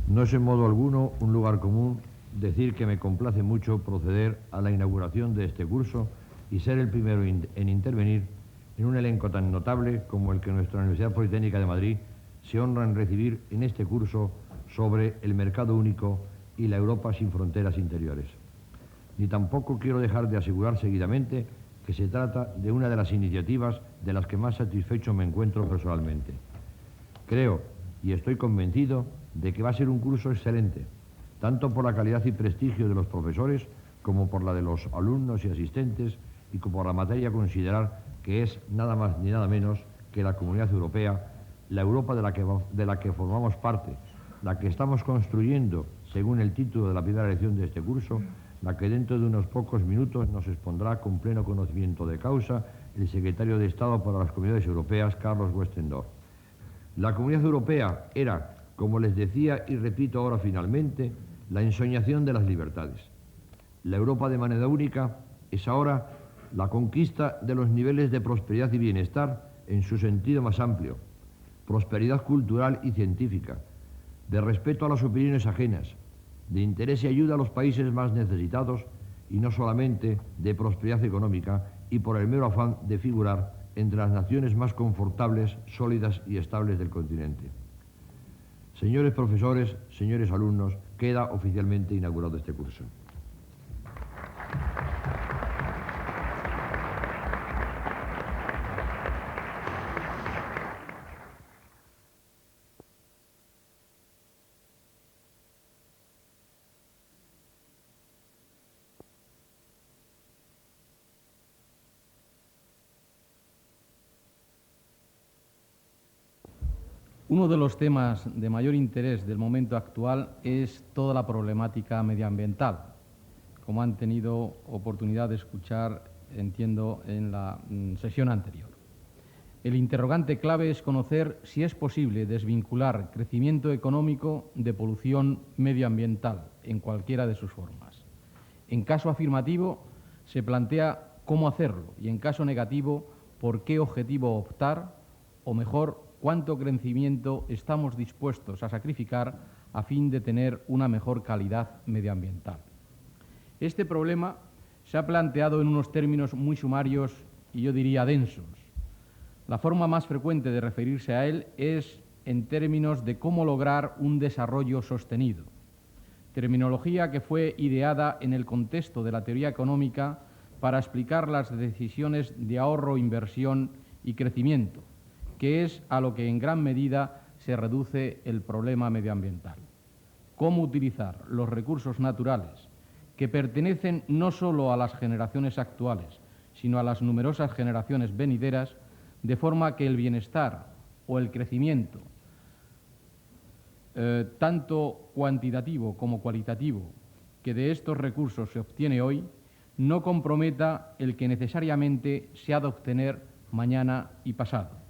No es en modo alguno un lugar común decir que me complace mucho proceder a la inauguración de este curso y ser el primero en intervenir en un elenco tan notable como el que nuestra Universidad Politécnica de Madrid se honra en recibir en este curso sobre el mercado único y la Europa sin fronteras interiores. Ni tampoco quiero dejar de asegurar seguidamente que se trata de una de las iniciativas de las que más satisfecho me encuentro personalmente. Creo y estoy convencido de que va a ser un curso excelente, tanto por la calidad y prestigio de los profesores como por la de los alumnos y asistentes y como por la materia a considerar que es nada más ni nada menos que la Comunidad Europea, la Europa de la que formamos parte, la que estamos construyendo, según el título de la primera lección de este curso, la que dentro de unos pocos minutos nos expondrá con pleno conocimiento de causa el secretario de Estado para las Comunidades Europeas, Carlos Westendorf. La Comunidad Europea era, como les decía y repito ahora finalmente, la ensoñación de las libertades. La Europa de manera única es ahora la conquista de los niveles de prosperidad y bienestar en su sentido más amplio, prosperidad cultural y científica, de respeto a las opiniones ajenas, de interés y ayuda a los países más necesitados y no solamente de prosperidad económica y por el mero afán de figurar entre las naciones más confortables, sólidas y estables del continente. Señores profesores, señores alumnos, queda oficialmente inaugurado este curso. Uno de los temas de mayor interés del momento actual es toda la problemática medioambiental, como han tenido oportunidad de escuchar, entiendo, en la sesión anterior. El interrogante clave es conocer si es posible desvincular crecimiento económico de polución medioambiental en cualquiera de sus formas. En caso afirmativo, se plantea cómo hacerlo y en caso negativo, por qué objetivo optar, o mejor, cuánto crecimiento estamos dispuestos a sacrificar a fin de tener una mejor calidad medioambiental. Este problema se ha planteado en unos términos muy sumarios y yo diría densos. La forma más frecuente de referirse a él es en términos de cómo lograr un desarrollo sostenido, terminología que fue ideada en el contexto de la teoría económica para explicar las decisiones de ahorro, inversión y crecimiento, que es a lo que en gran medida se reduce el problema medioambiental. Cómo utilizar los recursos naturales que pertenecen no solo a las generaciones actuales, sino a las numerosas generaciones venideras, de forma que el bienestar o el crecimiento, tanto cuantitativo como cualitativo, que de estos recursos se obtiene hoy, no comprometa el que necesariamente se ha de obtener mañana y pasado.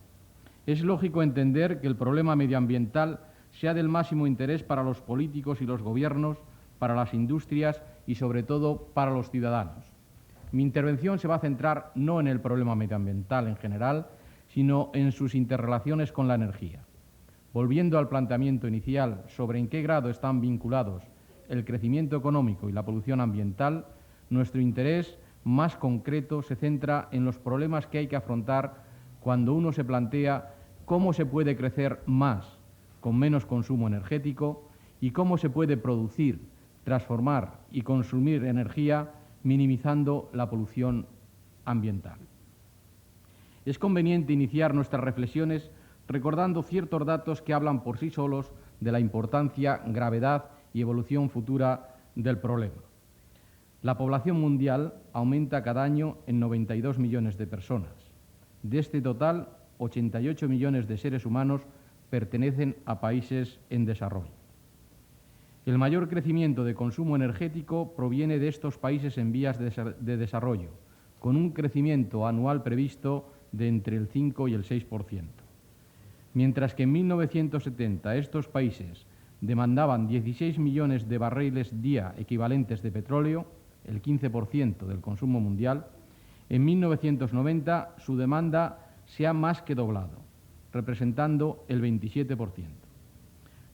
Es lógico entender que el problema medioambiental sea del máximo interés para los políticos y los gobiernos, para las industrias y, sobre todo, para los ciudadanos. Mi intervención se va a centrar no en el problema medioambiental en general, sino en sus interrelaciones con la energía. Volviendo al planteamiento inicial sobre en qué grado están vinculados el crecimiento económico y la polución ambiental, nuestro interés más concreto se centra en los problemas que hay que afrontar cuando uno se plantea cómo se puede crecer más con menos consumo energético y cómo se puede producir, transformar y consumir energía minimizando la polución ambiental. Es conveniente iniciar nuestras reflexiones recordando ciertos datos que hablan por sí solos de la importancia, gravedad y evolución futura del problema. La población mundial aumenta cada año en 92 millones de personas. De este total, 88 millones de seres humanos pertenecen a países en desarrollo. El mayor crecimiento de consumo energético proviene de estos países en vías de desarrollo, con un crecimiento anual previsto de entre el 5 y el 6%. Mientras que en 1970 estos países demandaban 16 millones de barriles día equivalentes de petróleo, el 15% del consumo mundial, en 1990 su demanda se ha más que doblado, representando el 27%.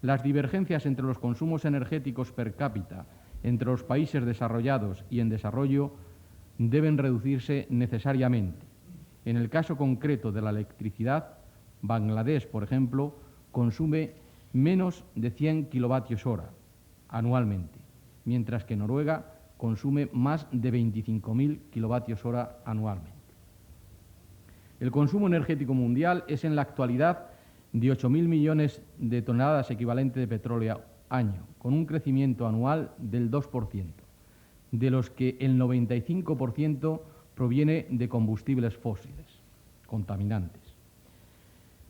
Las divergencias entre los consumos energéticos per cápita entre los países desarrollados y en desarrollo deben reducirse necesariamente. En el caso concreto de la electricidad, Bangladesh, por ejemplo, consume menos de 100 kilovatios hora anualmente, mientras que Noruega consume más de 25.000 kilovatios hora anualmente. El consumo energético mundial es en la actualidad de 8.000 millones de toneladas equivalente de petróleo año, con un crecimiento anual del 2%, de los que el 95% proviene de combustibles fósiles, contaminantes.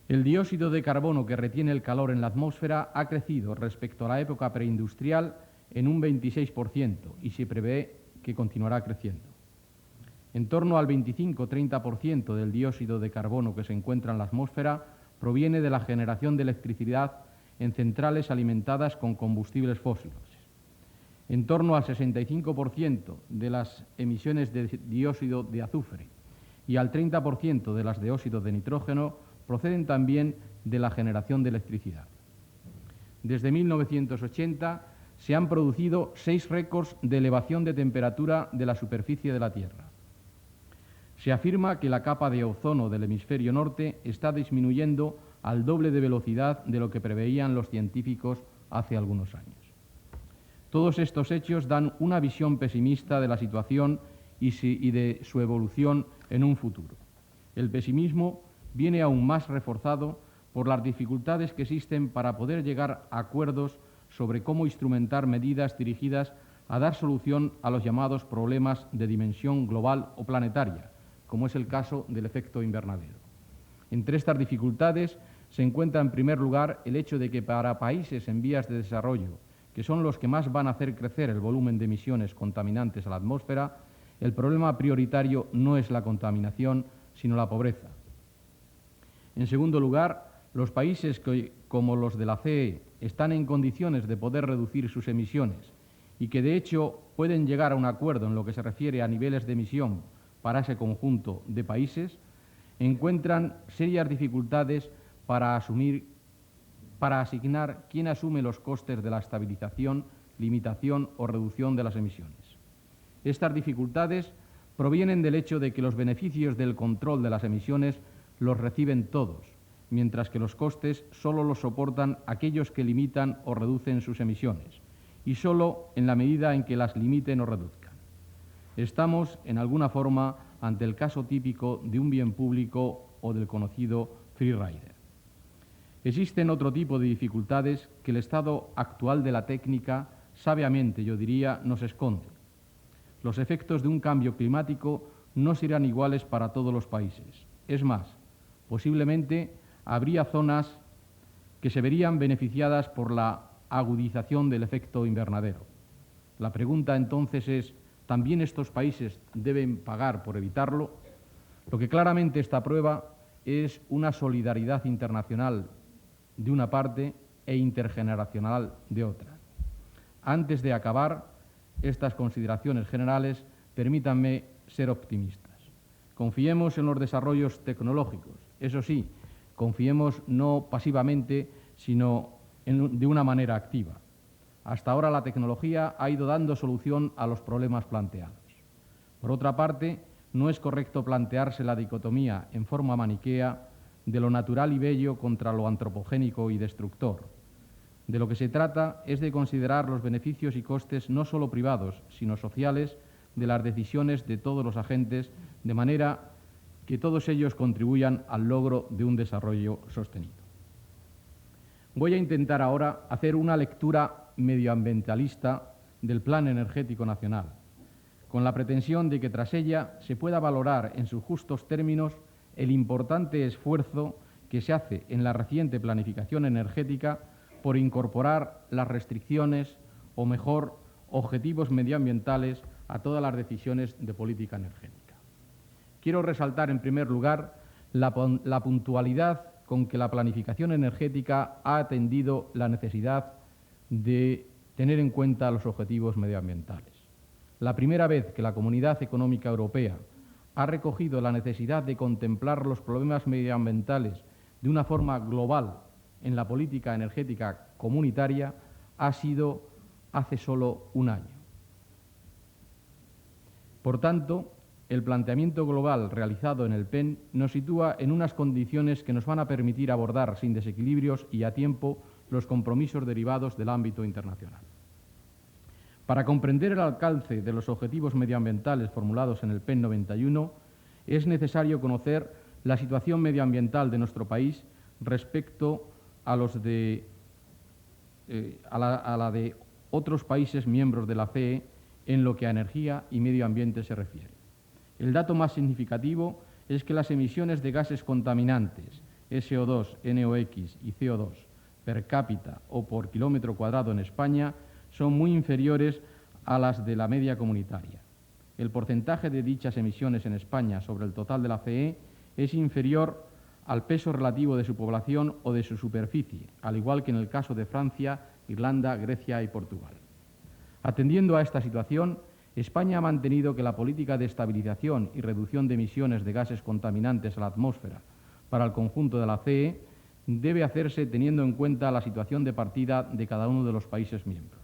El dióxido de carbono que retiene el calor en la atmósfera ha crecido respecto a la época preindustrial en un 26% y se prevé que continuará creciendo. En torno al 25-30% del dióxido de carbono que se encuentra en la atmósfera proviene de la generación de electricidad en centrales alimentadas con combustibles fósiles. En torno al 65% de las emisiones de dióxido de azufre y al 30% de las de óxido de nitrógeno proceden también de la generación de electricidad. Desde 1980 se han producido 6 récords de elevación de temperatura de la superficie de la Tierra. Se afirma que la capa de ozono del hemisferio norte está disminuyendo al doble de velocidad de lo que preveían los científicos hace algunos años. Todos estos hechos dan una visión pesimista de la situación y de su evolución en un futuro. El pesimismo viene aún más reforzado por las dificultades que existen para poder llegar a acuerdos sobre cómo instrumentar medidas dirigidas a dar solución a los llamados problemas de dimensión global o planetaria, como es el caso del efecto invernadero. Entre estas dificultades se encuentra en primer lugar el hecho de que para países en vías de desarrollo, que son los que más van a hacer crecer el volumen de emisiones contaminantes a la atmósfera, el problema prioritario no es la contaminación, sino la pobreza. En segundo lugar, los países que, como los de la CE, están en condiciones de poder reducir sus emisiones y que, de hecho, pueden llegar a un acuerdo en lo que se refiere a niveles de emisión para ese conjunto de países, encuentran serias dificultades para asignar quién asume los costes de la estabilización, limitación o reducción de las emisiones. Estas dificultades provienen del hecho de que los beneficios del control de las emisiones los reciben todos, mientras que los costes solo los soportan aquellos que limitan o reducen sus emisiones, y solo en la medida en que las limiten o reduzcan. Estamos, en alguna forma, ante el caso típico de un bien público o del conocido free rider. Existen otro tipo de dificultades que el estado actual de la técnica, sabiamente, yo diría, nos esconde. Los efectos de un cambio climático no serán iguales para todos los países. Es más, posiblemente habría zonas que se verían beneficiadas por la agudización del efecto invernadero. La pregunta entonces es, ¿también estos países deben pagar por evitarlo? Lo que claramente esta prueba es una solidaridad internacional de una parte e intergeneracional de otra. Antes de acabar estas consideraciones generales, permítanme ser optimistas. Confiemos en los desarrollos tecnológicos. Eso sí, confiemos no pasivamente, sino de una manera activa. Hasta ahora la tecnología ha ido dando solución a los problemas planteados. Por otra parte, no es correcto plantearse la dicotomía en forma maniquea de lo natural y bello contra lo antropogénico y destructor. De lo que se trata es de considerar los beneficios y costes no solo privados, sino sociales, de las decisiones de todos los agentes, de manera que todos ellos contribuyan al logro de un desarrollo sostenido. Voy a intentar ahora hacer una lectura medioambientalista del Plan Energético Nacional, con la pretensión de que tras ella se pueda valorar en sus justos términos el importante esfuerzo que se hace en la reciente planificación energética por incorporar las restricciones, o mejor, objetivos medioambientales a todas las decisiones de política energética. Quiero resaltar, en primer lugar, la puntualidad con que la planificación energética ha atendido la necesidad de tener en cuenta los objetivos medioambientales. La primera vez que la Comunidad Económica Europea ha recogido la necesidad de contemplar los problemas medioambientales de una forma global en la política energética comunitaria ha sido hace solo un año. Por tanto, el planteamiento global realizado en el PEN nos sitúa en unas condiciones que nos van a permitir abordar sin desequilibrios y a tiempo los compromisos derivados del ámbito internacional. Para comprender el alcance de los objetivos medioambientales formulados en el PEN 91, es necesario conocer la situación medioambiental de nuestro país respecto a la de otros países miembros de la CE en lo que a energía y medio ambiente se refiere. El dato más significativo es que las emisiones de gases contaminantes, SO2, NOx y CO2, per cápita o por kilómetro cuadrado en España son muy inferiores a las de la media comunitaria. El porcentaje de dichas emisiones en España sobre el total de la CE es inferior al peso relativo de su población o de su superficie, al igual que en el caso de Francia, Irlanda, Grecia y Portugal. Atendiendo a esta situación, España ha mantenido que la política de estabilización y reducción de emisiones de gases contaminantes a la atmósfera para el conjunto de la CE debe hacerse teniendo en cuenta la situación de partida de cada uno de los países miembros.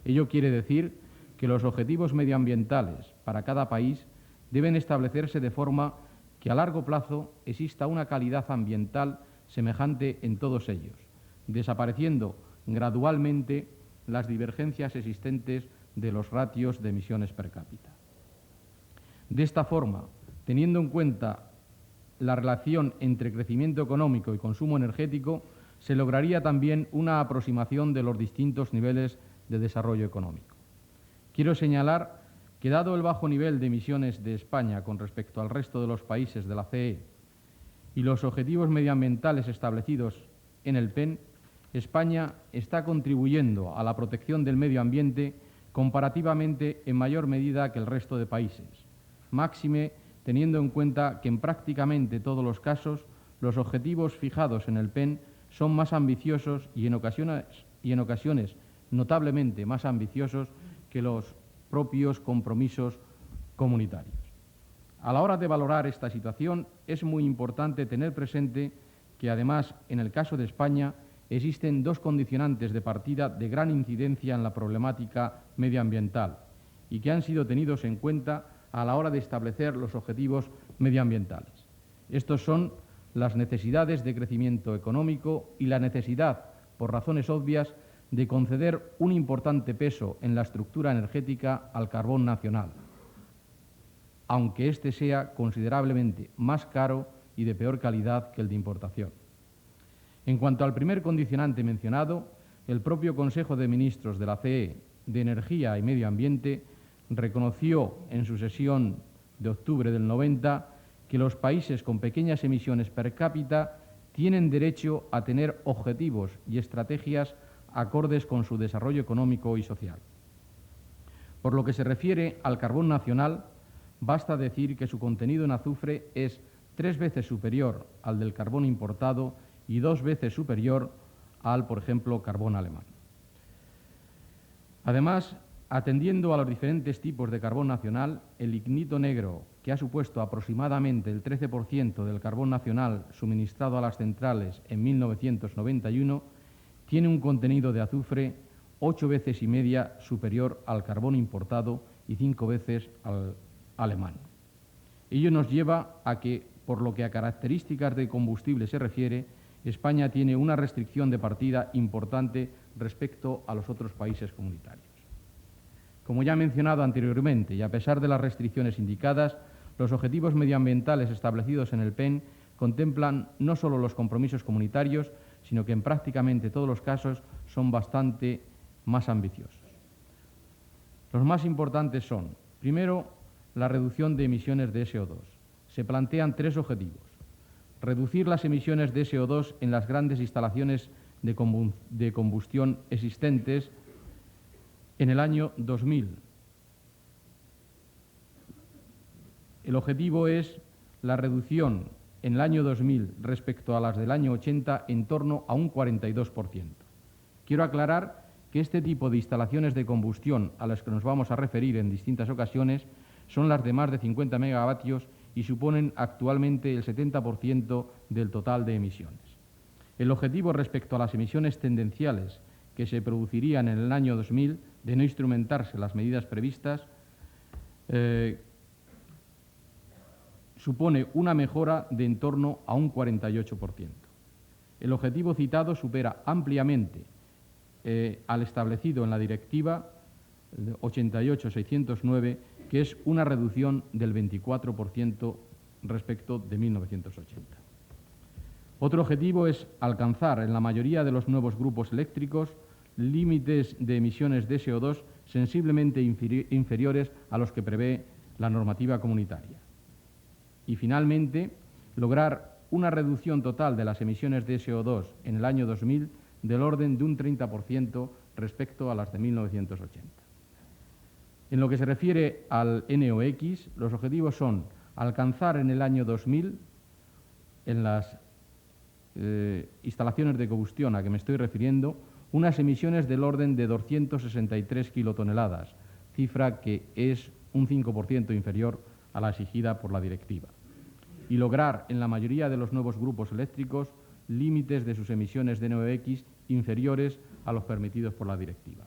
Ello quiere decir que los objetivos medioambientales para cada país deben establecerse de forma que a largo plazo exista una calidad ambiental semejante en todos ellos, desapareciendo gradualmente las divergencias existentes de los ratios de emisiones per cápita. De esta forma, teniendo en cuenta la relación entre crecimiento económico y consumo energético, se lograría también una aproximación de los distintos niveles de desarrollo económico. Quiero señalar que, dado el bajo nivel de emisiones de España con respecto al resto de los países de la CE y los objetivos medioambientales establecidos en el PEN, España está contribuyendo a la protección del medio ambiente comparativamente en mayor medida que el resto de países, máxime teniendo en cuenta que en prácticamente todos los casos los objetivos fijados en el PEN son más ambiciosos y en ocasiones notablemente más ambiciosos que los propios compromisos comunitarios. A la hora de valorar esta situación es muy importante tener presente que además en el caso de España existen dos condicionantes de partida de gran incidencia en la problemática medioambiental y que han sido tenidos en cuenta a la hora de establecer los objetivos medioambientales. Estos son las necesidades de crecimiento económico y la necesidad, por razones obvias, de conceder un importante peso en la estructura energética al carbón nacional, aunque éste sea considerablemente más caro y de peor calidad que el de importación. En cuanto al primer condicionante mencionado, el propio Consejo de Ministros de la CE de Energía y Medio Ambiente reconoció en su sesión de octubre del 90 que los países con pequeñas emisiones per cápita tienen derecho a tener objetivos y estrategias acordes con su desarrollo económico y social. Por lo que se refiere al carbón nacional, basta decir que su contenido en azufre es 3 veces superior al del carbón importado y 2 veces superior al, por ejemplo, carbón alemán. Además, atendiendo a los diferentes tipos de carbón nacional, el lignito negro, que ha supuesto aproximadamente el 13% del carbón nacional suministrado a las centrales en 1991, tiene un contenido de azufre 8 veces y media superior al carbón importado y 5 veces al alemán. Ello nos lleva a que, por lo que a características de combustible se refiere, España tiene una restricción de partida importante respecto a los otros países comunitarios. Como ya he mencionado anteriormente, y a pesar de las restricciones indicadas, los objetivos medioambientales establecidos en el PEN contemplan no solo los compromisos comunitarios, sino que en prácticamente todos los casos son bastante más ambiciosos. Los más importantes son, primero, la reducción de emisiones de SO2. Se plantean 3 objetivos. Reducir las emisiones de SO2 en las grandes instalaciones de combustión existentes en el año 2000. El objetivo es la reducción en el año 2000 respecto a las del año 80 en torno a un 42%. Quiero aclarar que este tipo de instalaciones de combustión a las que nos vamos a referir en distintas ocasiones son las de más de 50 megavatios y suponen actualmente el 70% del total de emisiones. El objetivo respecto a las emisiones tendenciales que se producirían en el año 2000 de no instrumentarse las medidas previstas supone una mejora de en torno a un 48%. El objetivo citado supera ampliamente al establecido en la Directiva 88/609, que es una reducción del 24% respecto de 1980. Otro objetivo es alcanzar en la mayoría de los nuevos grupos eléctricos límites de emisiones de CO2 sensiblemente inferiores a los que prevé la normativa comunitaria. Y finalmente, lograr una reducción total de las emisiones de CO2 en el año 2000 del orden de un 30% respecto a las de 1980. En lo que se refiere al NOx, los objetivos son alcanzar en el año 2000, en las instalaciones de combustión a que me estoy refiriendo, unas emisiones del orden de 263 kilotoneladas, cifra que es un 5% inferior a la exigida por la directiva, y lograr en la mayoría de los nuevos grupos eléctricos límites de sus emisiones de NOx inferiores a los permitidos por la directiva.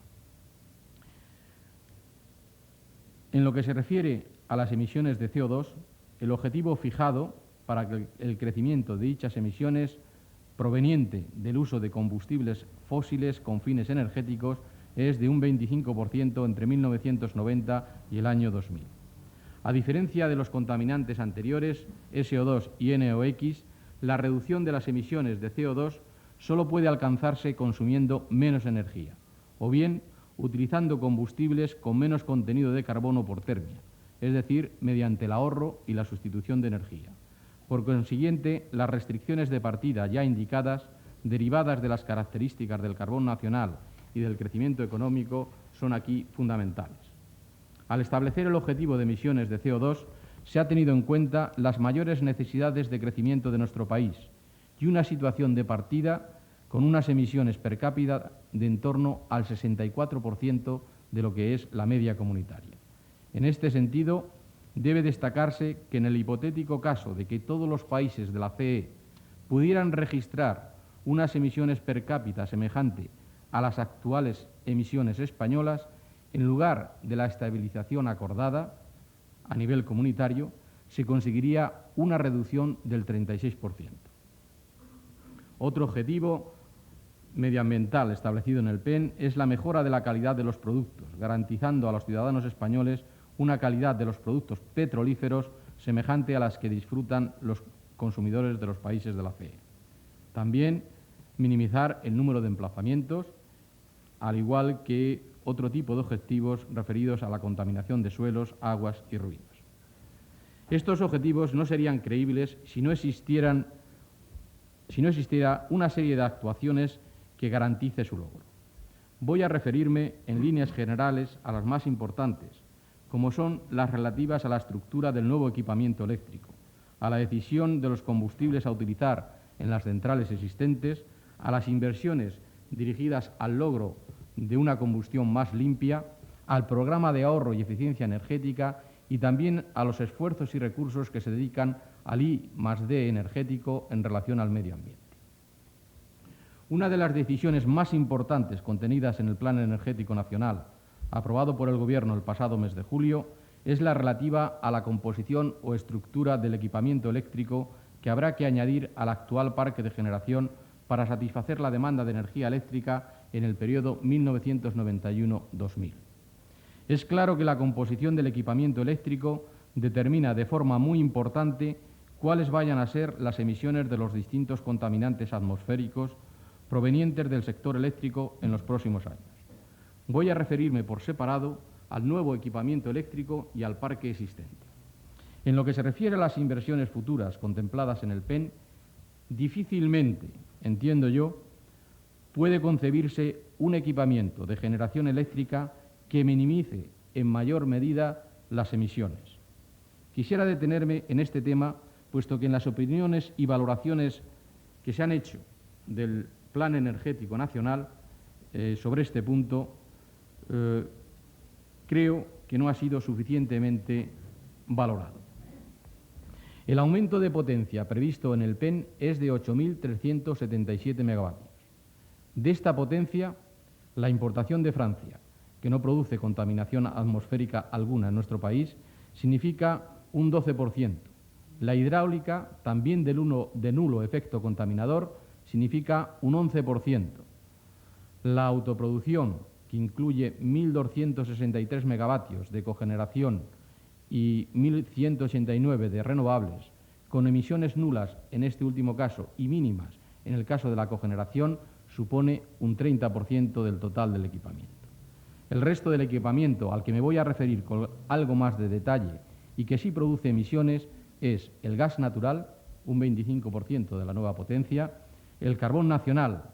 En lo que se refiere a las emisiones de CO2, el objetivo fijado para el crecimiento de dichas emisiones proveniente del uso de combustibles fósiles con fines energéticos es de un 25% entre 1990 y el año 2000. A diferencia de los contaminantes anteriores, SO2 y NOx, la reducción de las emisiones de CO2 solo puede alcanzarse consumiendo menos energía, o bien utilizando combustibles con menos contenido de carbono por termia, es decir, mediante el ahorro y la sustitución de energía. Por consiguiente, las restricciones de partida ya indicadas, derivadas de las características del carbón nacional y del crecimiento económico, son aquí fundamentales. Al establecer el objetivo de emisiones de CO2, se ha tenido en cuenta las mayores necesidades de crecimiento de nuestro país y una situación de partida con unas emisiones per cápita de en torno al 64% de lo que es la media comunitaria. En este sentido, debe destacarse que en el hipotético caso de que todos los países de la CE pudieran registrar unas emisiones per cápita semejante a las actuales emisiones españolas, en lugar de la estabilización acordada a nivel comunitario, se conseguiría una reducción del 36%. Otro objetivo medioambiental establecido en el PEN es la mejora de la calidad de los productos, garantizando a los ciudadanos españoles una calidad de los productos petrolíferos semejante a las que disfrutan los consumidores de los países de la CE. También minimizar el número de emplazamientos, al igual que otro tipo de objetivos referidos a la contaminación de suelos, aguas y ruidos. Estos objetivos no serían creíbles si no existiera una serie de actuaciones que garantice su logro. Voy a referirme en líneas generales a las más importantes, como son las relativas a la estructura del nuevo equipamiento eléctrico, a la decisión de los combustibles a utilizar en las centrales existentes, a las inversiones dirigidas al logro de una combustión más limpia, al programa de ahorro y eficiencia energética y también a los esfuerzos y recursos que se dedican al I+D energético en relación al medio ambiente. Una de las decisiones más importantes contenidas en el Plan Energético Nacional, aprobado por el Gobierno el pasado mes de julio, es la relativa a la composición o estructura del equipamiento eléctrico que habrá que añadir al actual parque de generación para satisfacer la demanda de energía eléctrica en el periodo 1991-2000. Es claro que la composición del equipamiento eléctrico determina de forma muy importante cuáles vayan a ser las emisiones de los distintos contaminantes atmosféricos provenientes del sector eléctrico en los próximos años. Voy a referirme por separado al nuevo equipamiento eléctrico y al parque existente. En lo que se refiere a las inversiones futuras contempladas en el PEN, difícilmente, entiendo yo, puede concebirse un equipamiento de generación eléctrica que minimice en mayor medida las emisiones. Quisiera detenerme en este tema, puesto que en las opiniones y valoraciones que se han hecho del Plan Energético Nacional sobre este punto, creo que no ha sido suficientemente valorado. El aumento de potencia previsto en el PEN es de 8.377 megavatios. De esta potencia, la importación de Francia, que no produce contaminación atmosférica alguna en nuestro país, significa un 12%. La hidráulica, también de nulo efecto contaminador, significa un 11%. La autoproducción, que incluye 1.263 megavatios de cogeneración y 1.189 de renovables, con emisiones nulas en este último caso y mínimas en el caso de la cogeneración, supone un 30% del total del equipamiento. El resto del equipamiento al que me voy a referir con algo más de detalle y que sí produce emisiones es el gas natural, un 25% de la nueva potencia, el carbón nacional,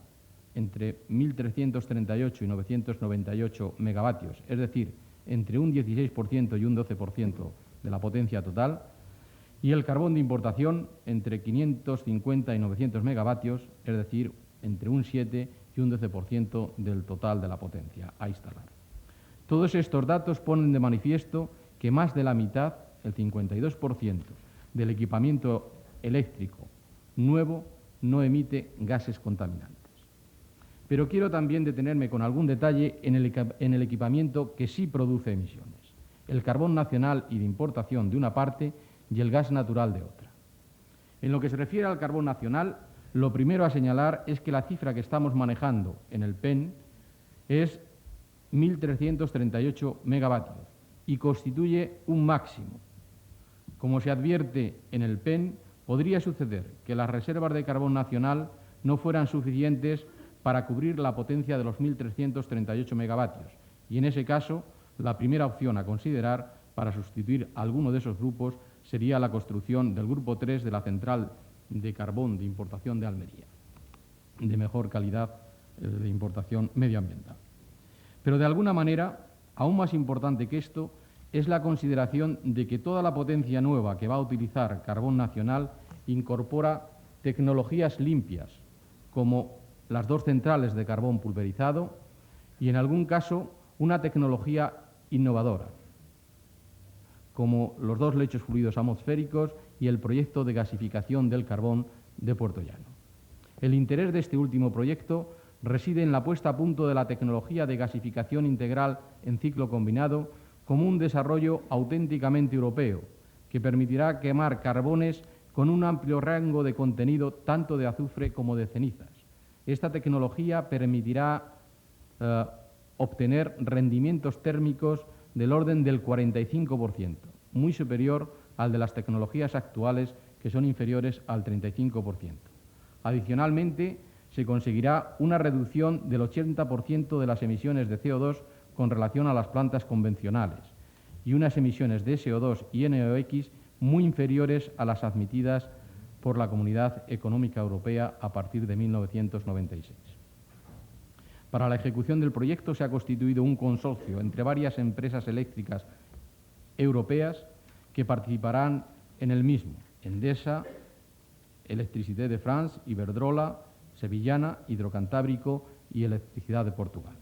entre 1.338 y 998 megavatios, es decir, entre un 16% y un 12% de la potencia total, y el carbón de importación entre 550 y 900 megavatios, es decir, entre un 7 y un 12% del total de la potencia a instalar. Todos estos datos ponen de manifiesto que más de la mitad, el 52%, del equipamiento eléctrico nuevo no emite gases contaminantes. Pero quiero también detenerme con algún detalle en el equipamiento que sí produce emisiones: el carbón nacional y de importación de una parte y el gas natural de otra. En lo que se refiere al carbón nacional, lo primero a señalar es que la cifra que estamos manejando en el PEN es 1.338 megavatios y constituye un máximo. Como se advierte en el PEN, podría suceder que las reservas de carbón nacional no fueran suficientes para cubrir la potencia de los 1.338 megavatios, y en ese caso, la primera opción a considerar para sustituir alguno de esos grupos sería la construcción del grupo 3 de la central de carbón de importación de Almería, de mejor calidad de importación medioambiental. Pero de alguna manera, aún más importante que esto, es la consideración de que toda la potencia nueva que va a utilizar carbón nacional incorpora tecnologías limpias, como las dos centrales de carbón pulverizado y, en algún caso, una tecnología innovadora, como los dos lechos fluidos atmosféricos y el proyecto de gasificación del carbón de Puerto Llano. El interés de este último proyecto reside en la puesta a punto de la tecnología de gasificación integral en ciclo combinado como un desarrollo auténticamente europeo, que permitirá quemar carbones con un amplio rango de contenido tanto de azufre como de cenizas. Esta tecnología permitirá obtener rendimientos térmicos del orden del 45%, muy superior al de las tecnologías actuales, que son inferiores al 35%. Adicionalmente, se conseguirá una reducción del 80% de las emisiones de CO2 con relación a las plantas convencionales y unas emisiones de SO2 y NOx muy inferiores a las admitidas por la Comunidad Económica Europea a partir de 1996. Para la ejecución del proyecto se ha constituido un consorcio entre varias empresas eléctricas europeas que participarán en el mismo: Endesa, Electricité de France, Iberdrola, Sevillana, Hidrocantábrico y Electricidad de Portugal,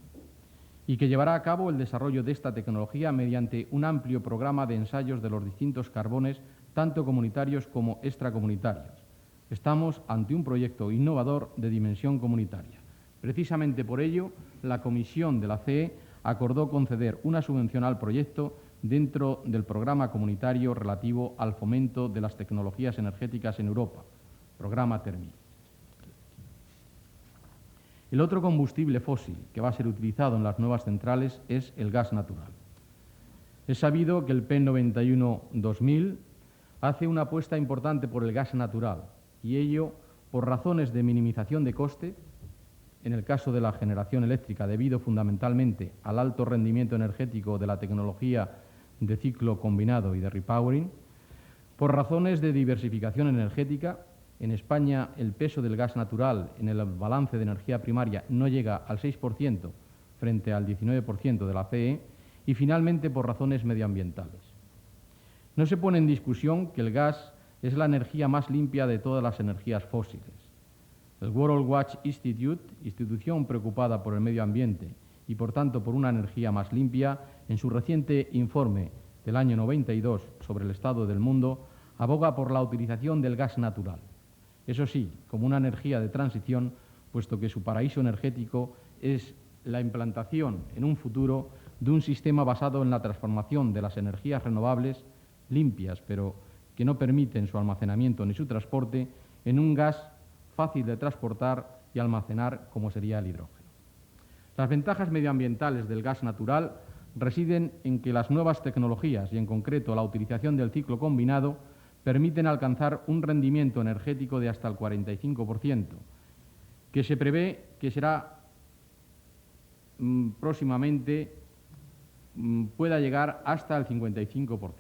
y que llevará a cabo el desarrollo de esta tecnología mediante un amplio programa de ensayos de los distintos carbones, tanto comunitarios como extracomunitarios. Estamos ante un proyecto innovador de dimensión comunitaria. Precisamente por ello, la Comisión de la CE acordó conceder una subvención al proyecto dentro del programa comunitario relativo al fomento de las tecnologías energéticas en Europa, programa TERMI. El otro combustible fósil que va a ser utilizado en las nuevas centrales es el gas natural. Es sabido que el PEN 91-2000 hace una apuesta importante por el gas natural, y ello por razones de minimización de coste, en el caso de la generación eléctrica debido fundamentalmente al alto rendimiento energético de la tecnología de ciclo combinado y de repowering, por razones de diversificación energética. En España el peso del gas natural en el balance de energía primaria no llega al 6% frente al 19% de la CE, y finalmente por razones medioambientales. No se pone en discusión que el gas es la energía más limpia de todas las energías fósiles. El World Watch Institute, institución preocupada por el medio ambiente y por tanto por una energía más limpia, en su reciente informe del año 92 sobre el estado del mundo, aboga por la utilización del gas natural. Eso sí, como una energía de transición, puesto que su paraíso energético es la implantación en un futuro de un sistema basado en la transformación de las energías renovables, limpias, pero que no permiten su almacenamiento ni su transporte, en un gas fácil de transportar y almacenar, como sería el hidrógeno. Las ventajas medioambientales del gas natural residen en que las nuevas tecnologías, y en concreto la utilización del ciclo combinado, permiten alcanzar un rendimiento energético de hasta el 45%, que se prevé que será próximamente pueda llegar hasta el 55%.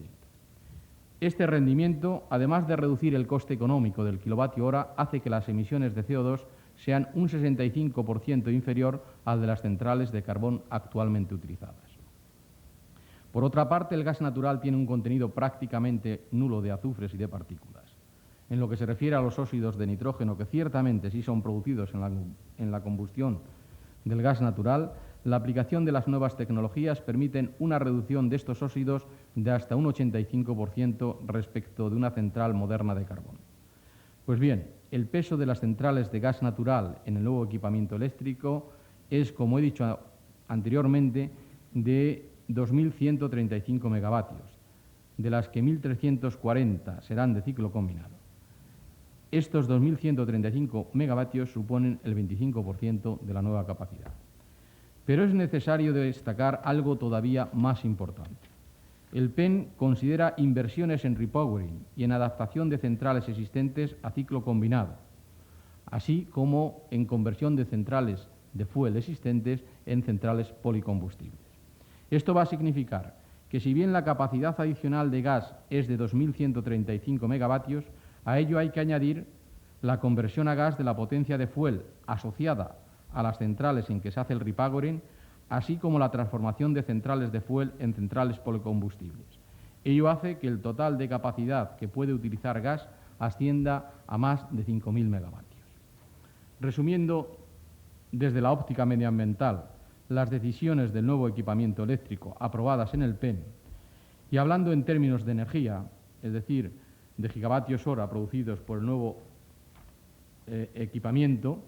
Este rendimiento, además de reducir el coste económico del kilovatio hora, hace que las emisiones de CO2 sean un 65% inferior al de las centrales de carbón actualmente utilizadas. Por otra parte, el gas natural tiene un contenido prácticamente nulo de azufres y de partículas. En lo que se refiere a los óxidos de nitrógeno, que ciertamente sí son producidos en la combustión del gas natural, la aplicación de las nuevas tecnologías permiten una reducción de estos óxidos de hasta un 85% respecto de una central moderna de carbón. Pues bien, el peso de las centrales de gas natural en el nuevo equipamiento eléctrico es, como he dicho anteriormente, de 2.135 megavatios, de las que 1.340 serán de ciclo combinado. Estos 2.135 megavatios suponen el 25% de la nueva capacidad. Pero es necesario destacar algo todavía más importante. El PEN considera inversiones en repowering y en adaptación de centrales existentes a ciclo combinado, así como en conversión de centrales de fuel existentes en centrales policombustibles. Esto va a significar que si bien la capacidad adicional de gas es de 2.135 megavatios, a ello hay que añadir la conversión a gas de la potencia de fuel asociada a las centrales en que se hace el repowering, así como la transformación de centrales de fuel en centrales policombustibles. Ello hace que el total de capacidad que puede utilizar gas ascienda a más de 5.000 megavatios. Resumiendo, desde la óptica medioambiental, las decisiones del nuevo equipamiento eléctrico aprobadas en el PEN, y hablando en términos de energía, es decir, de gigavatios hora producidos por el nuevo equipamiento,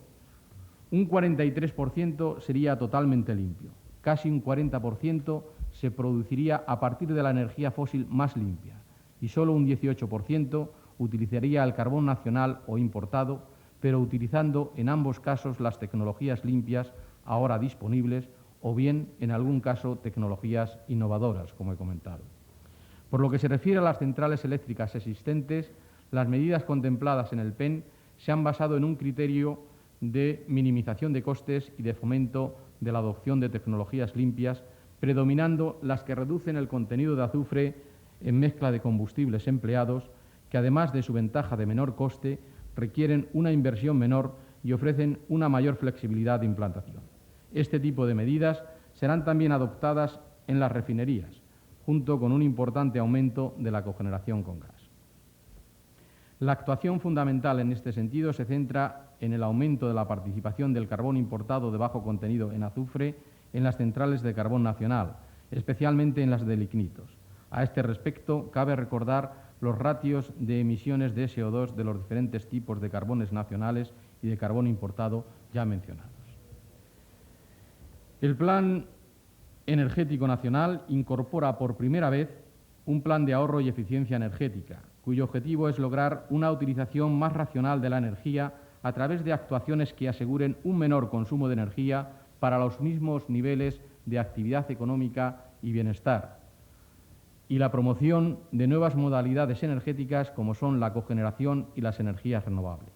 un 43% sería totalmente limpio, casi un 40% se produciría a partir de la energía fósil más limpia y solo un 18% utilizaría el carbón nacional o importado, pero utilizando en ambos casos las tecnologías limpias ahora disponibles o bien, en algún caso, tecnologías innovadoras, como he comentado. Por lo que se refiere a las centrales eléctricas existentes, las medidas contempladas en el PEN se han basado en un criterio de minimización de costes y de fomento de la adopción de tecnologías limpias, predominando las que reducen el contenido de azufre en mezcla de combustibles empleados, que además de su ventaja de menor coste, requieren una inversión menor y ofrecen una mayor flexibilidad de implantación. Este tipo de medidas serán también adoptadas en las refinerías, junto con un importante aumento de la cogeneración con gas. La actuación fundamental en este sentido se centra en el aumento de la participación del carbón importado de bajo contenido en azufre en las centrales de carbón nacional, especialmente en las de lignitos. A este respecto, cabe recordar los ratios de emisiones de SO2 de los diferentes tipos de carbones nacionales y de carbón importado ya mencionados. El Plan Energético Nacional incorpora por primera vez un plan de ahorro y eficiencia energética, cuyo objetivo es lograr una utilización más racional de la energía a través de actuaciones que aseguren un menor consumo de energía para los mismos niveles de actividad económica y bienestar, y la promoción de nuevas modalidades energéticas como son la cogeneración y las energías renovables,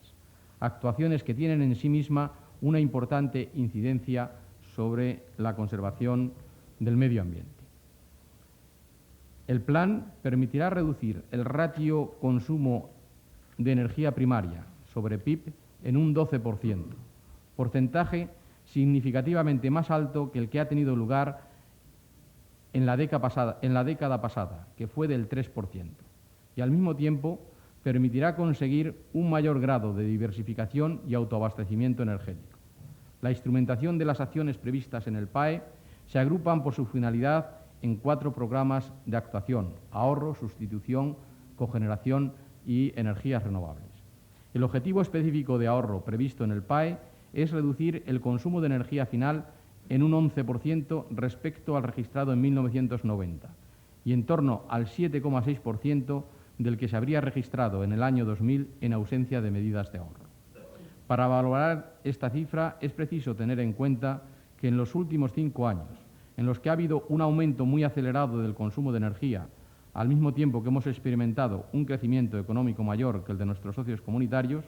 actuaciones que tienen en sí misma una importante incidencia sobre la conservación del medio ambiente. El plan permitirá reducir el ratio consumo de energía primaria sobre PIB en un 12%, porcentaje significativamente más alto que el que ha tenido lugar en la década pasada, que fue del 3%, y al mismo tiempo permitirá conseguir un mayor grado de diversificación y autoabastecimiento energético. La instrumentación de las acciones previstas en el PAE se agrupan por su finalidad en 4 programas de actuación: ahorro, sustitución, cogeneración y energías renovables. El objetivo específico de ahorro previsto en el PAE es reducir el consumo de energía final en un 11% respecto al registrado en 1990 y en torno al 7,6% del que se habría registrado en el año 2000 en ausencia de medidas de ahorro. Para valorar esta cifra es preciso tener en cuenta que en los últimos 5 años, en los que ha habido un aumento muy acelerado del consumo de energía, al mismo tiempo que hemos experimentado un crecimiento económico mayor que el de nuestros socios comunitarios,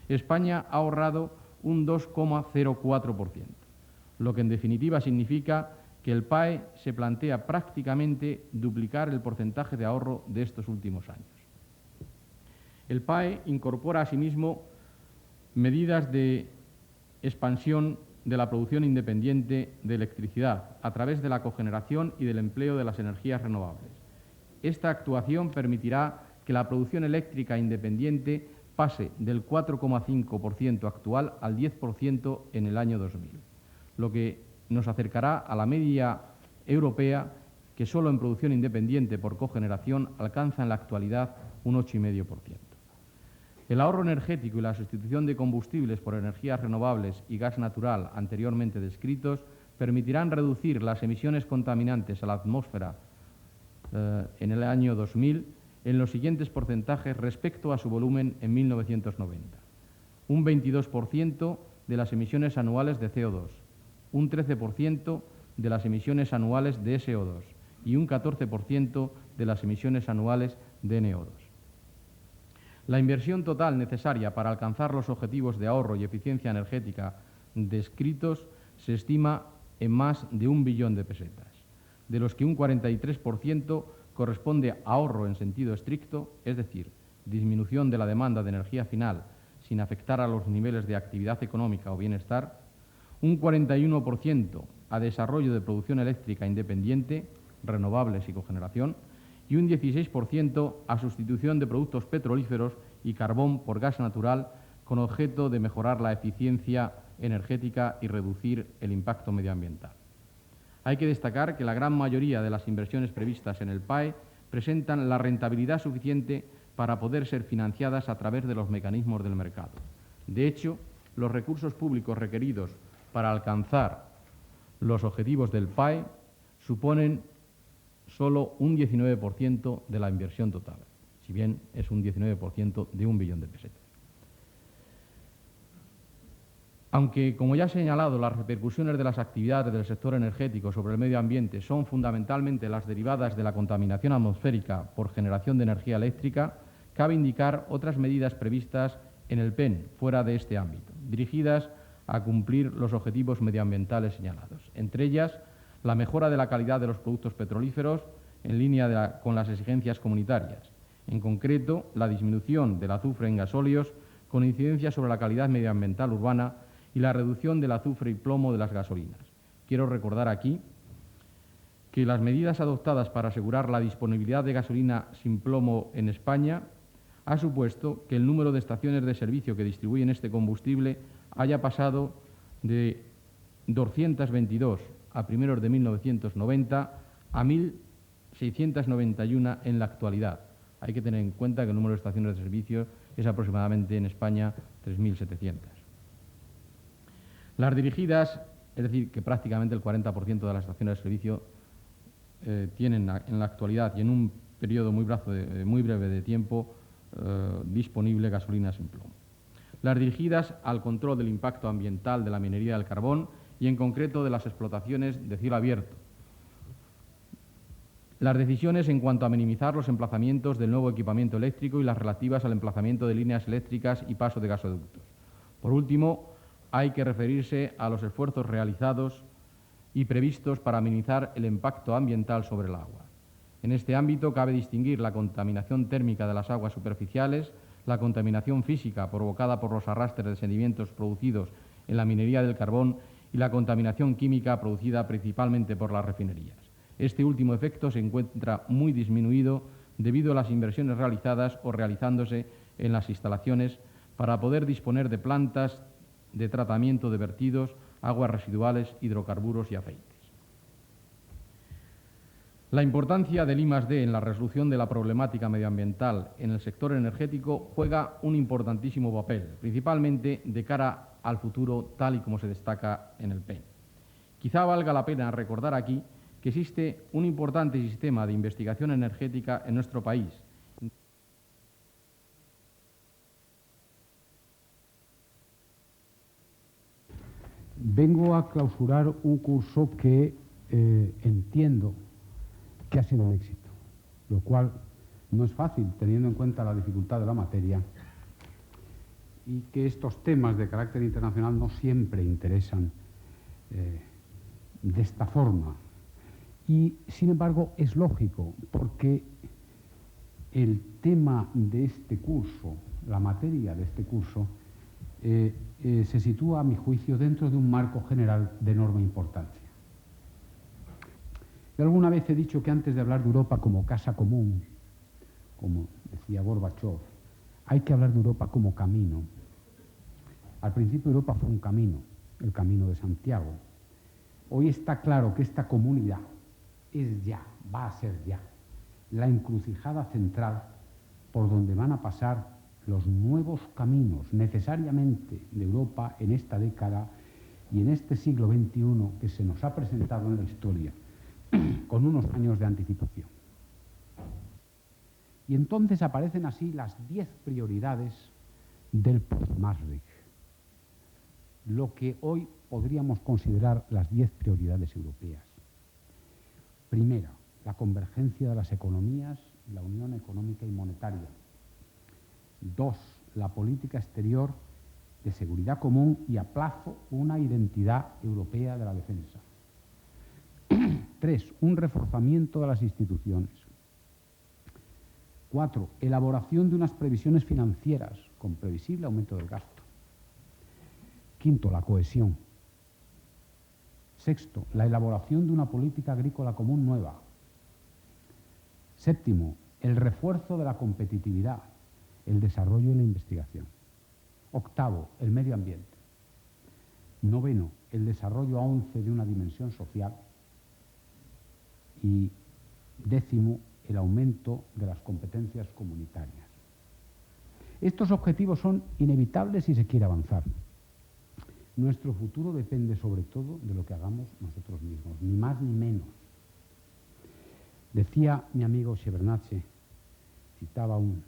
España ha ahorrado un 2,04%, lo que en definitiva significa que el PAE se plantea prácticamente duplicar el porcentaje de ahorro de estos últimos años. El PAE incorpora asimismo medidas de expansión de la producción independiente de electricidad a través de la cogeneración y del empleo de las energías renovables. Esta actuación permitirá que la producción eléctrica independiente pase del 4,5% actual al 10% en el año 2000, lo que nos acercará a la media europea, que solo en producción independiente por cogeneración alcanza en la actualidad un 8,5%. El ahorro energético y la sustitución de combustibles por energías renovables y gas natural anteriormente descritos permitirán reducir las emisiones contaminantes a la atmósfera en el año 2000 en los siguientes porcentajes respecto a su volumen en 1990. Un 22% de las emisiones anuales de CO2, un 13% de las emisiones anuales de SO2 y un 14% de las emisiones anuales de NO2. La inversión total necesaria para alcanzar los objetivos de ahorro y eficiencia energética descritos se estima en más de 1 billón de pesetas, de los que un 43% corresponde a ahorro en sentido estricto, es decir, disminución de la demanda de energía final sin afectar a los niveles de actividad económica o bienestar, un 41% a desarrollo de producción eléctrica independiente, renovables y cogeneración, y un 16% a sustitución de productos petrolíferos y carbón por gas natural con objeto de mejorar la eficiencia energética y reducir el impacto medioambiental. Hay que destacar que la gran mayoría de las inversiones previstas en el PAE presentan la rentabilidad suficiente para poder ser financiadas a través de los mecanismos del mercado. De hecho, los recursos públicos requeridos para alcanzar los objetivos del PAE suponen solo un 19% de la inversión total, si bien es un 19% de 1 billón de pesetas. Aunque, como ya he señalado, las repercusiones de las actividades del sector energético sobre el medio ambiente son fundamentalmente las derivadas de la contaminación atmosférica por generación de energía eléctrica, cabe indicar otras medidas previstas en el PEN, fuera de este ámbito, dirigidas a cumplir los objetivos medioambientales señalados. Entre ellas, la mejora de la calidad de los productos petrolíferos en línea con las exigencias comunitarias. En concreto, la disminución del azufre en gasóleos con incidencia sobre la calidad medioambiental urbana y la reducción del azufre y plomo de las gasolinas. Quiero recordar aquí que las medidas adoptadas para asegurar la disponibilidad de gasolina sin plomo en España ha supuesto que el número de estaciones de servicio que distribuyen este combustible haya pasado de 222 a primeros de 1990 a 1.691 en la actualidad. Hay que tener en cuenta que el número de estaciones de servicio es aproximadamente en España 3.700. Las dirigidas, es decir, que prácticamente el 40% de las estaciones de servicio tienen en la actualidad y en un periodo muy breve de tiempo disponible gasolina sin plomo. Las dirigidas al control del impacto ambiental de la minería del carbón y en concreto de las explotaciones de cielo abierto. Las decisiones en cuanto a minimizar los emplazamientos del nuevo equipamiento eléctrico y las relativas al emplazamiento de líneas eléctricas y paso de gasoductos. Por último, hay que referirse a los esfuerzos realizados y previstos para minimizar el impacto ambiental sobre el agua. En este ámbito cabe distinguir la contaminación térmica de las aguas superficiales, la contaminación física provocada por los arrastres de sedimentos producidos en la minería del carbón y la contaminación química producida principalmente por las refinerías. Este último efecto se encuentra muy disminuido debido a las inversiones realizadas o realizándose en las instalaciones para poder disponer de plantas de tratamiento de vertidos, aguas residuales, hidrocarburos y aceites. La importancia del I+D en la resolución de la problemática medioambiental en el sector energético juega un importantísimo papel, principalmente de cara al futuro, tal y como se destaca en el PEN. Quizá valga la pena recordar aquí que existe un importante sistema de investigación energética en nuestro país. Vengo a clausurar un curso que entiendo que ha sido un éxito, lo cual no es fácil teniendo en cuenta la dificultad de la materia y que estos temas de carácter internacional no siempre interesan de esta forma. Y, sin embargo, es lógico, porque el tema de este curso, la materia de este curso, se sitúa, a mi juicio, dentro de un marco general de enorme importancia. Yo alguna vez he dicho que antes de hablar de Europa como casa común, como decía Gorbachev, hay que hablar de Europa como camino. Al principio Europa fue un camino, el camino de Santiago. Hoy está claro que esta comunidad es ya, va a ser ya, la encrucijada central por donde van a pasar los nuevos caminos necesariamente de Europa en esta década y en este siglo XXI que se nos ha presentado en la historia con unos años de anticipación. Y entonces aparecen así las 10 prioridades del post-Maastricht, lo que hoy podríamos considerar las 10 prioridades europeas. Primera, la convergencia de las economías y la unión económica y monetaria. 2, la política exterior de seguridad común y a plazo una identidad europea de la defensa. 3, un reforzamiento de las instituciones. 4, elaboración de unas previsiones financieras con previsible aumento del gasto. 5, la cohesión. 6, la elaboración de una política agrícola común nueva. 7, el refuerzo de la competitividad, el desarrollo y la investigación. 8, el medio ambiente. 9, el desarrollo a 11 de una dimensión social. Y 10, el aumento de las competencias comunitarias. Estos objetivos son inevitables si se quiere avanzar. Nuestro futuro depende sobre todo de lo que hagamos nosotros mismos, ni más ni menos. Decía mi amigo Shevardnadze, citaba un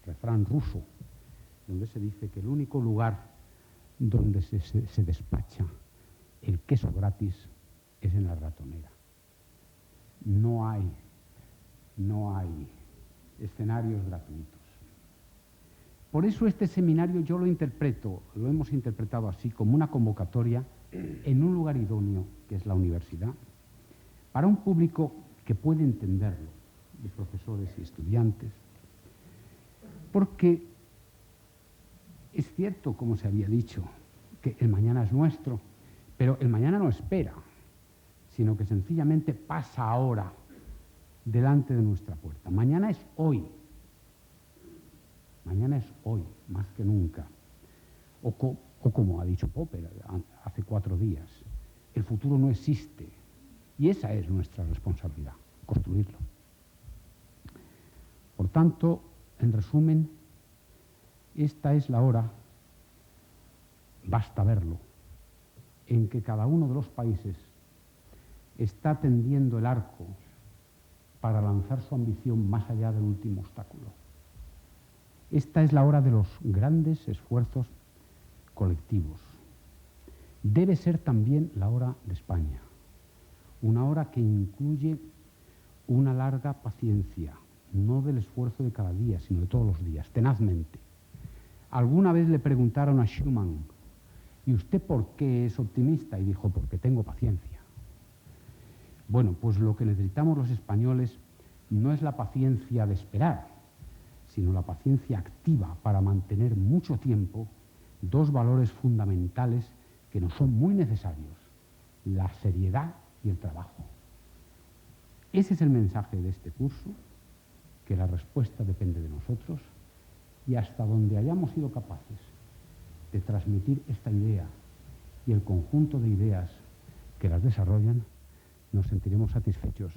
refrán ruso, donde se dice que el único lugar donde se despacha el queso gratis es en la ratonera. No hay escenarios gratuitos. Por eso este seminario yo lo hemos interpretado así, como una convocatoria en un lugar idóneo, que es la universidad, para un público que puede entenderlo, de profesores y estudiantes, porque es cierto, como se había dicho, que el mañana es nuestro, pero el mañana no espera, sino que sencillamente pasa ahora delante de nuestra puerta. Mañana es hoy. Mañana es hoy, más que nunca. O como ha dicho Popper hace 4 días, el futuro no existe. Y esa es nuestra responsabilidad, construirlo. Por tanto, en resumen, esta es la hora, basta verlo, en que cada uno de los países está tendiendo el arco para lanzar su ambición más allá del último obstáculo. Esta es la hora de los grandes esfuerzos colectivos. Debe ser también la hora de España, una hora que incluye una larga paciencia, no del esfuerzo de cada día, sino de todos los días, tenazmente. Alguna vez le preguntaron a Schuman, ¿y usted por qué es optimista? Y dijo, porque tengo paciencia. Bueno, pues lo que necesitamos los españoles no es la paciencia de esperar, sino la paciencia activa para mantener mucho tiempo 2 valores fundamentales que nos son muy necesarios, la seriedad y el trabajo. Ese es el mensaje de este curso, que la respuesta depende de nosotros, y hasta donde hayamos sido capaces de transmitir esta idea y el conjunto de ideas que las desarrollan, nos sentiremos satisfechos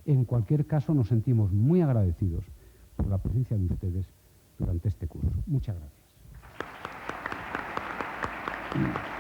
En cualquier caso, nos sentimos muy agradecidos por la presencia de ustedes durante este curso. Muchas gracias.